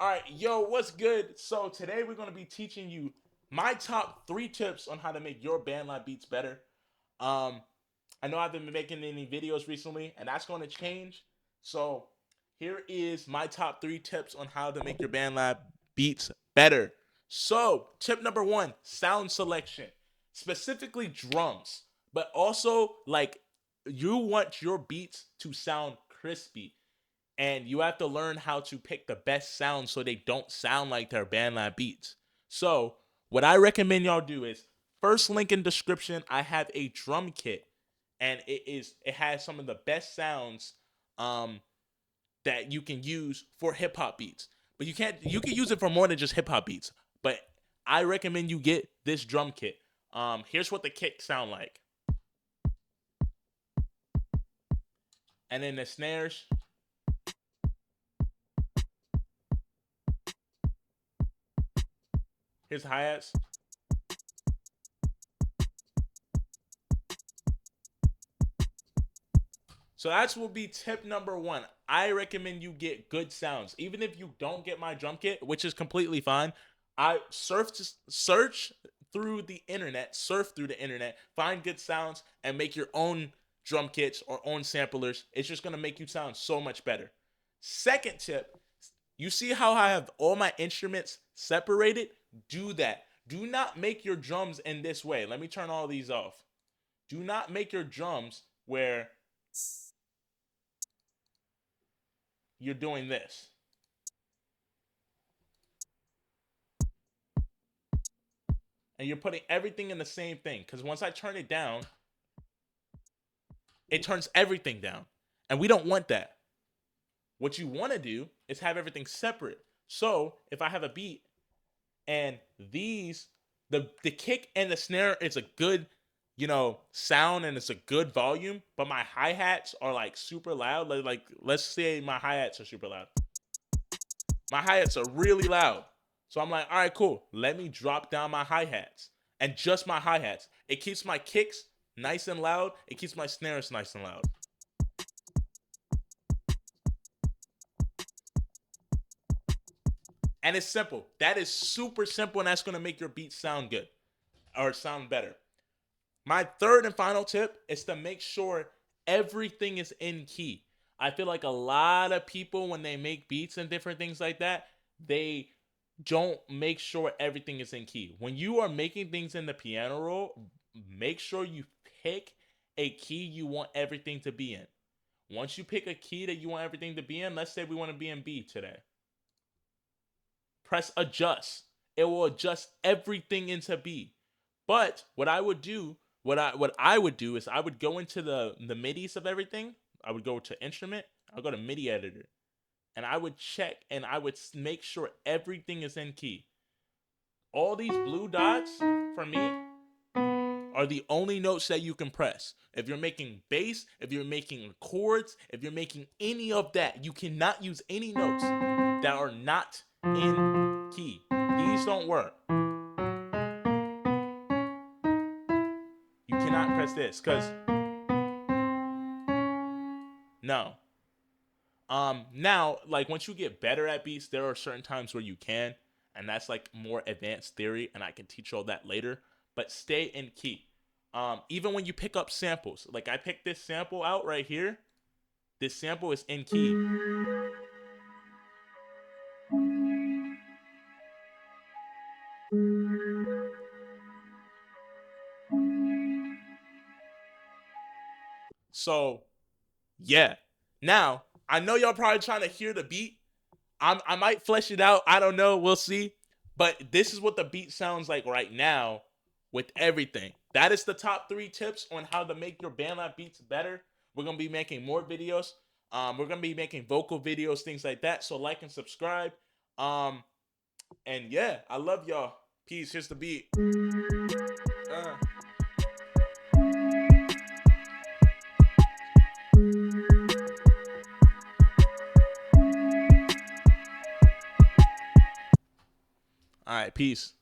All right, yo, what's good? So today we're gonna be teaching you my top 3 tips on how to make your BandLab beats better. Um, I know I haven't been making any videos recently, and that's gonna change. So here is my top 3 tips on how to make your BandLab beats better. So tip number 1: sound selection, specifically drums, but also like you want your beats to sound crispy and you have to learn how to pick the best sounds so they don't sound like their BandLab beats. So, what I recommend y'all do is first link in description. I have a drum kit, and it has some of the best sounds um that you can use for hip hop beats. But you can use it for more than just hip hop beats. But I recommend you get this drum kit. Here's what the kick sound like, and then the snares. Here's the hi-hats. So that's will be tip number 1. I recommend you get good sounds. Even if you don't get my drum kit, which is completely fine. I search through the internet, surf through the internet, find good sounds, and make your own drum kits or own samplers. It's just gonna make you sound so much better. Second tip, you see how I have all my instruments separated? Do that. Do not make your drums in this way. Let me turn all these off. Do not make your drums where you're doing this. And you're putting everything in the same thing. Because once I turn it down, it turns everything down. And we don't want that. What you want to do is have everything separate. So if I have a beat and the kick and the snare is a good, sound, and it's a good volume, but my hi-hats are like super loud. Like let's say my hi-hats are super loud. My hi-hats are really loud. So I'm like, all right, cool. Let me drop down my hi-hats and just my hi-hats. It keeps my kicks nice and loud. It keeps my snares nice and loud. And it's simple. That is super simple, and that's going to make your beat sound good or sound better. My third and final tip is to make sure everything is in key. I feel like a lot of people, when they make beats and different things like that, they don't make sure everything is in key. When you are making things in the piano roll, make sure you pick a key you want everything to be in. Once you pick a key that you want everything to be in, let's say we want to be in B today. Press adjust. It will adjust everything into B. But what I would do, what I would do is I would go into the MIDIs of everything. I would go to instrument. I'll go to MIDI editor, and I would check and I would make sure everything is in key. All these blue dots for me are the only notes that you can press. If you're making bass, if you're making chords, if you're making any of that, you cannot use any notes that are not in key. These don't work. You cannot press this because no. Now, like once you get better at beats, there are certain times where you can, and that's like more advanced theory, and I can teach all that later. But stay in key. Even when you pick up samples, like I picked this sample out right here. This sample is in key. So yeah. Now I know y'all probably trying to hear the beat. I might flesh it out. I don't know. We'll see. But this is what the beat sounds like right now with everything. That is the top 3 tips on how to make your BandLab beats better. We're gonna be making more videos. We're gonna be making vocal videos, things like that. So like and subscribe. And yeah, I love y'all. Peace. Here's the beat. Uh. All right, peace.